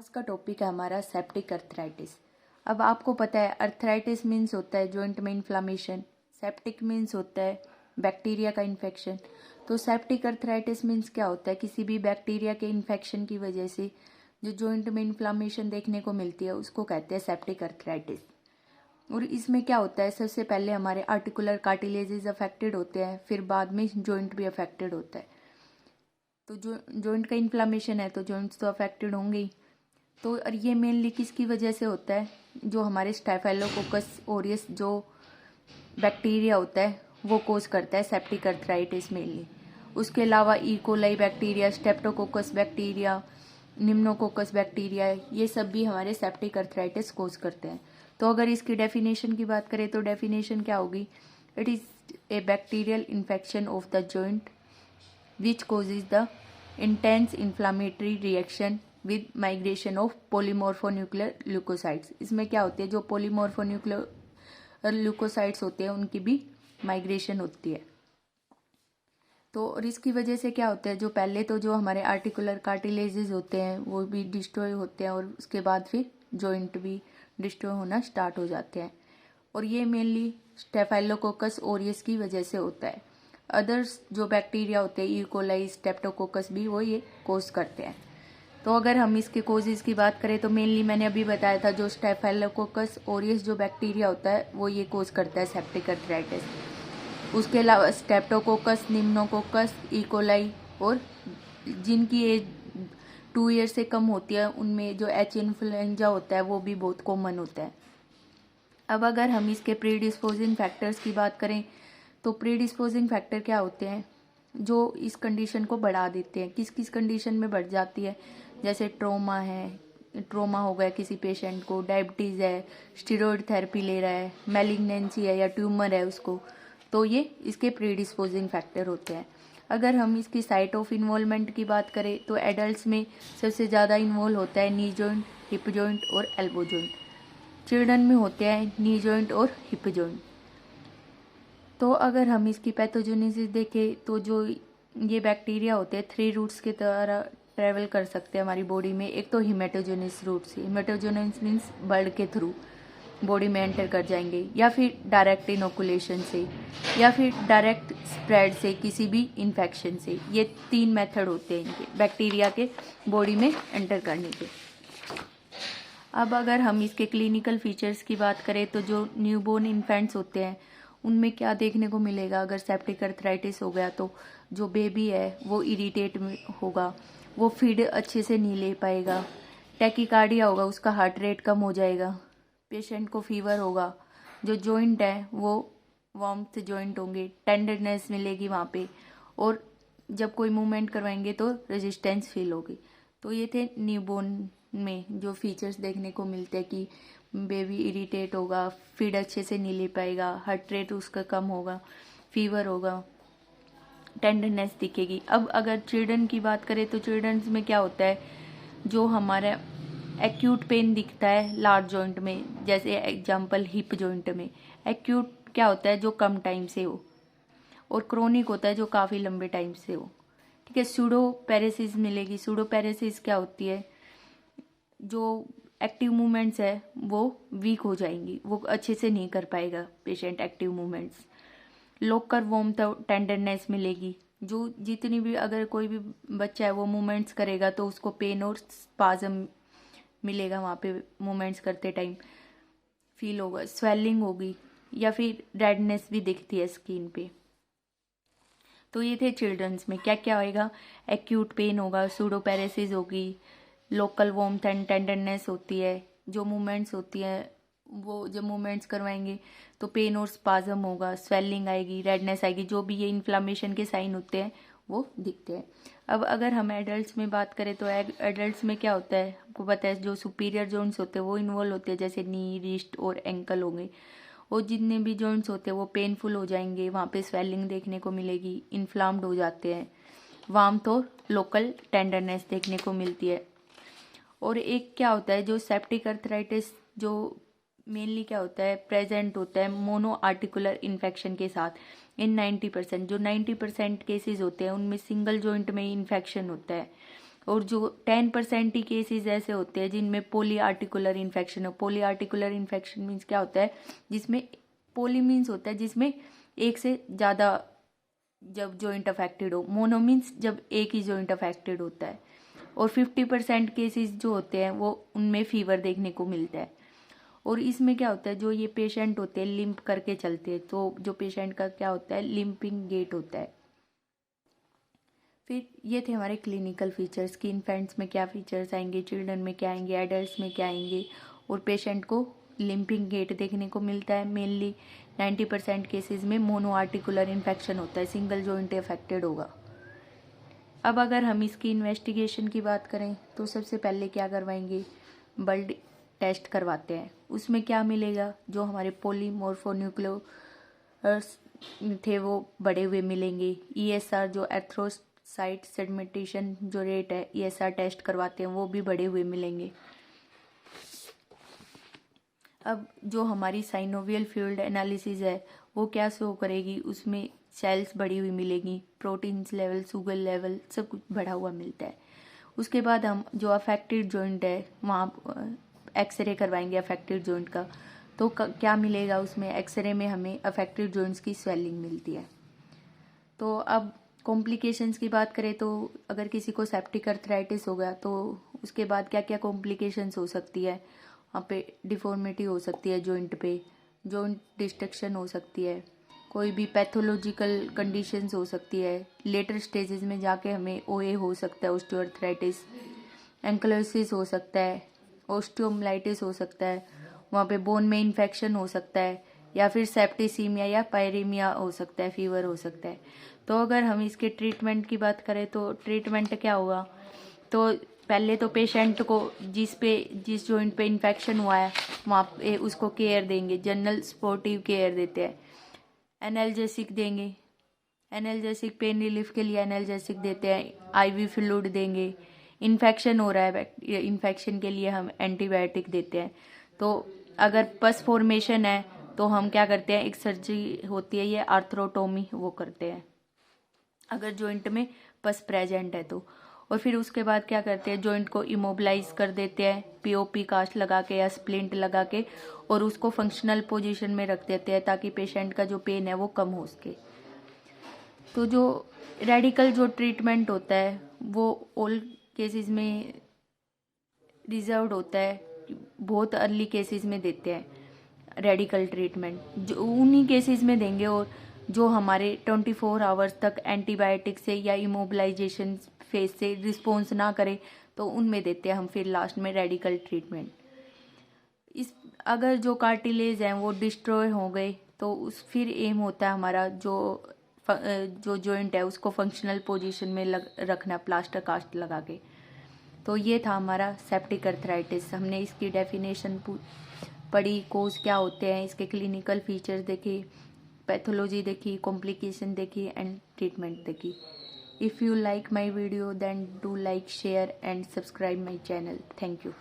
आज का टॉपिक है हमारा सेप्टिक अर्थराइटिस। अब आपको पता है अर्थराइटिस मीन्स होता है जॉइंट में इन्फ्लामेशन, सेप्टिक मीन्स होता है बैक्टीरिया का इन्फेक्शन। तो सेप्टिक अर्थराइटिस मीन्स क्या होता है, किसी भी बैक्टीरिया के इन्फेक्शन की वजह से जो जॉइंट में इन्फ्लामेशन देखने को मिलती है उसको कहते हैं सेप्टिक अर्थराइटिस। और इसमें क्या होता है, सबसे पहले हमारे आर्टिकुलर कार्टिलेजेस अफेक्टेड होते हैं, फिर बाद में जॉइंट भी अफेक्टेड होता है। तो जो जॉइंट का इन्फ्लामेशन है तो जॉइंट्स तो अफेक्टेड होंगे ही। तो और ये मेनली किसकी वजह से होता है, जो हमारे स्टाफाइलोकोकस ऑरियस जो बैक्टीरिया होता है वो कोज करता है सेप्टिक अर्थराइटिस मेनली। उसके अलावा coli bacteria, streptococcus bacteria, pneumococcus bacteria, ये सब भी हमारे सेप्टिक अर्थराइटिस कोज करते हैं। तो अगर इसकी डेफिनेशन की बात करें तो डेफिनेशन क्या होगी, it is a bacterial infection of the joint which causes the intense inflammatory reaction with migration of polymorphonuclear leukocytes। इसमें क्या होती है, जो पोलीमॉर्फोन्यूक्लियर ल्यूकोसाइट्स होते हैं उनकी भी माइग्रेशन होती है। तो और इसकी वजह से क्या होता है, जो पहले तो जो हमारे आर्टिकुलर कार्टिलेजेस होते हैं वो भी डिस्ट्रॉय होते हैं और उसके बाद फिर जॉइंट भी डिस्ट्रॉय होना स्टार्ट हो जाते हैं। और ये मेनली स्टेफाइलोकोकस ओरियस की वजह से होता है। अदर्स जो बैक्टीरिया होते हैं कोलाई, स्टेप्टोकोकस भी वो ये कोज करते हैं। तो अगर हम इसके कोजेज की बात करें तो मेनली मैंने अभी बताया था जो स्टेफाइलोकोकस ओरियस जो बैक्टीरिया होता है वो ये कोज करता है सेप्टिक अर्थराइटिस। उसके अलावा स्टेप्टोकोकस, निम्नोकोकस, कोलाई और जिनकी एज 2 ईयर से कम होती है उनमें जो एच इन्फ्लुएंजा होता है वो भी बहुत कॉमन होता है। अब अगर हम इसके प्रीडिस्पोजिंग फैक्टर्स की बात करें तो प्रीडिस्पोजिंग फैक्टर क्या होते हैं जो इस कंडीशन को बढ़ा देते हैं, किस किस कंडीशन में बढ़ जाती है, जैसे ट्रोमा हो गया किसी पेशेंट को, डायबिटीज़ है, स्टीरॉयड थेरेपी ले रहा है, मैलिग्नेंसी है या ट्यूमर है उसको, तो ये इसके प्रीडिस्पोजिंग फैक्टर होते हैं। अगर हम इसकी साइट ऑफ इन्वॉल्वमेंट की बात करें तो एडल्ट में सबसे ज़्यादा इन्वॉल्व होता है नी जॉइंट, हिप जॉइंट और एल्बो जॉइंट। चिल्ड्रन में होते हैं नी जॉइंट और हिप जॉइंट। तो अगर हम इसकी पैथोजेनेसिस देखें तो जो ये बैक्टीरिया होते हैं 3 रूट्स की तरह ट्रेवल कर सकते हैं हमारी बॉडी में। एक तो हिमेटोजेनिस रूट से, हिमेटोजेनिस मीन्स ब्लड के थ्रू बॉडी में एंटर कर जाएंगे, या फिर डायरेक्ट इनोकुलेशन से, या फिर डायरेक्ट स्प्रेड से किसी भी इन्फेक्शन से। ये 3 मेथड होते हैं इनके बैक्टीरिया के बॉडी में एंटर करने के। अब अगर हम इसके क्लिनिकल फीचर्स की बात करें तो जो न्यूबॉर्न इन्फेंट्स होते हैं उनमें क्या देखने को मिलेगा, अगर सेप्टिक अर्थराइटिस हो गया तो जो बेबी है वो इरिटेट होगा, वो फीड अच्छे से नहीं ले पाएगा, टैकीकार्डिया होगा, उसका हार्ट रेट कम हो जाएगा, पेशेंट को फीवर होगा, जो जॉइंट है वो वार्मथ जॉइंट होंगे, टेंडरनेस मिलेगी वहाँ पे, और जब कोई मूवमेंट करवाएंगे तो रेजिस्टेंस फील होगी। तो ये थे न्यूबॉर्न में जो फीचर्स देखने को मिलते हैं कि बेबी इरिटेट होगा, फीड अच्छे से नहीं ले पाएगा, हार्ट रेट उसका कम होगा, फीवर होगा, टेंडरनेस दिखेगी। अब अगर चिल्ड्रन की बात करें तो चिल्ड्रन में क्या होता है, जो हमारा एक्यूट पेन दिखता है लार्ज जॉइंट में, जैसे एग्जांपल हिप जॉइंट में एक्यूट क्या होता है जो कम टाइम से हो, और क्रोनिक होता है जो काफ़ी लंबे टाइम से हो। ठीक है, सूडो पैरेसिस मिलेगी। सूडो पैरेसिस क्या होती है, जो एक्टिव मूवमेंट्स है वो वीक हो जाएंगी, वो अच्छे से नहीं कर पाएगा patient active movements. Local warmth tenderness मिलेगी, जो जितनी भी अगर कोई भी बच्चा है वो मूवमेंट्स करेगा तो उसको पेन और स्पाज्म मिलेगा, वहाँ पे मूवमेंट्स करते टाइम फील होगा, स्वेलिंग होगी, या फिर रेडनेस भी दिखती है स्किन पे। तो ये थे चिल्ड्रंस में क्या क्या होएगा, एक्यूट पेन होगा, सूडो पैरेसिस होगी, लोकल वार्मथ एंड टेंडरनेस होती है, जो मूवमेंट्स होती है वो जब मूवमेंट्स करवाएंगे तो पेन और स्पाज्म होगा, स्वेलिंग आएगी, रेडनेस आएगी, जो भी ये इन्फ्लामेशन के साइन होते हैं वो दिखते हैं। अब अगर हम एडल्ट्स में बात करें तो एडल्ट्स में क्या होता है, आपको पता है जो सुपीरियर जॉइंट्स होते हैं वो इन्वॉल्व होते हैं, जैसे नी, रिस्ट और एंकल होंगे, और जितने भी जॉइंट्स होते हैं वो पेनफुल हो जाएंगे, वहाँ पे स्वेलिंग देखने को मिलेगी, इन्फ्लाम्ड हो जाते हैं, वार्मथ और लोकल टेंडरनेस देखने को मिलती है। और एक क्या होता है, जो सेप्टिक अर्थराइटिस जो मेनली क्या होता है, प्रेजेंट होता है मोनो आर्टिकुलर इन्फेक्शन के साथ इन 90%। जो 90% केसेस होते हैं उनमें सिंगल जॉइंट में इन्फेक्शन होता है, और जो 10% ही केसेस ऐसे होते हैं जिनमें पोली आर्टिकुलर इन्फेक्शन हो। पोली आर्टिकुलर इन्फेक्शन मीन्स क्या होता है, जिसमें पोली मीन्स होता है जिसमें एक से ज़्यादा जब जॉइंट अफेक्टेड हो, मोनो मीन्स जब एक ही जॉइंट अफेक्टेड होता है। और 50% केसेस जो होते हैं वो उनमें फीवर देखने को मिलता है। और इसमें क्या होता है, जो ये पेशेंट होते हैं लिम्प करके चलते हैं, तो जो पेशेंट का क्या होता है, लिम्पिंग गेट होता है। फिर ये थे हमारे क्लिनिकल फीचर्स कि इन्फेंट्स में क्या फीचर्स आएंगे, चिल्ड्रन में क्या आएंगे, एडल्ट्स में क्या आएंगे। और पेशेंट को लिम्पिंग गेट देखने को मिलता है। मेनली 90% केसेस में मोनो आर्टिकुलर इन्फेक्शन होता है, सिंगल जॉइंट अफेक्टेड होगा। अब अगर हम इसकी इन्वेस्टिगेशन की बात करें तो सबसे पहले क्या करवाएंगे, ब्लड टेस्ट करवाते हैं। उसमें क्या मिलेगा, जो हमारे पोलीमोर्फोन्यूक्लियर्स थे वो बढ़े हुए मिलेंगे। ESR जो एथ्रोसाइट सेडिमेंटेशन जो रेट है, ESR टेस्ट करवाते हैं वो भी बढ़े हुए मिलेंगे। अब जो हमारी साइनोवियल फ्लूइड एनालिसिस है वो क्या शो करेगी, उसमें सेल्स बढ़ी हुई मिलेगी, प्रोटीन्स लेवल, शुगर लेवल सब कुछ बढ़ा हुआ मिलता है। उसके बाद हम जो अफेक्टेड जॉइंट है वहाँ एक्सरे करवाएंगे अफेक्टेड जॉइंट का। तो क्या मिलेगा उसमें, एक्सरे में हमें अफेक्टेड जॉइंट्स की स्वेलिंग मिलती है। तो अब कॉम्प्लिकेशंस की बात करें तो अगर किसी को सेप्टिक अर्थराइटिस हो गया तो उसके बाद क्या क्या कॉम्प्लिकेशंस हो सकती है, वहाँ पे डिफॉर्मिटी हो सकती है जॉइंट पे, जॉइंट डिस्ट्रक्शन हो सकती है, कोई भी पैथोलॉजिकल कंडीशंस हो सकती है। लेटर स्टेजेस में जाके हमें OA हो सकता है, ऑस्टियोआर्थराइटिस, एंक्लोसिस हो सकता है, ऑस्टियोमाइलिटिस हो सकता है, वहाँ पे बोन में इन्फेक्शन हो सकता है, या फिर सेप्टिसीमिया या पायरेमिया हो सकता है, फीवर हो सकता है। तो अगर हम इसके ट्रीटमेंट की बात करें तो ट्रीटमेंट क्या होगा, तो पहले तो पेशेंट को जिस जॉइंट पे इन्फेक्शन हुआ है वहाँ पे उसको केयर देंगे, जनरल सपोर्टिव केयर देते हैं। एनाल्जेसिक देंगे, एनाल्जेसिक पेन रिलीफ के लिए एनाल्जेसिक देते हैं, IV फ्लूइड देंगे। इन्फेक्शन हो रहा है, इन्फेक्शन के लिए हम एंटीबायोटिक देते हैं। तो अगर पस फॉर्मेशन है तो हम क्या करते हैं, एक सर्जरी होती है ये आर्थ्रोटोमी, वो करते हैं अगर जॉइंट में पस प्रेजेंट है तो। और फिर उसके बाद क्या करते हैं, जॉइंट को इमोबिलाइज कर देते हैं POP कास्ट लगा के या स्प्लिंट लगा के, और उसको फंक्शनल पोजीशन में रख देते हैं ताकि पेशेंट का जो पेन है वो कम हो सके। तो जो रेडिकल जो ट्रीटमेंट होता है वो ऑल केसेस में रिजर्व्ड होता है, बहुत अर्ली केसेस में देते हैं रेडिकल ट्रीटमेंट, जो उन्हीं केसेस में देंगे। और जो हमारे 24 आवर्स तक एंटीबायोटिक से या इमोबिलाइजेशन फेज से रिस्पॉन्स ना करे तो उनमें देते हैं हम फिर लास्ट में रेडिकल ट्रीटमेंट। इस अगर जो कार्टिलेज हैं वो डिस्ट्रॉय हो गए तो उस फिर एम होता है हमारा जो जॉइंट है उसको फंक्शनल पोजीशन में रखना प्लास्टर कास्ट लगा के। तो ये था हमारा सेप्टिक अर्थराइटिस। हमने इसकी डेफिनेशन पढ़ी, कोज क्या होते हैं, इसके क्लिनिकल फीचर्स देखे, पैथोलॉजी देखी, कॉम्प्लिकेशन देखी एंड ट्रीटमेंट देखी। If you like my video then do like, share and subscribe my channel. Thank you.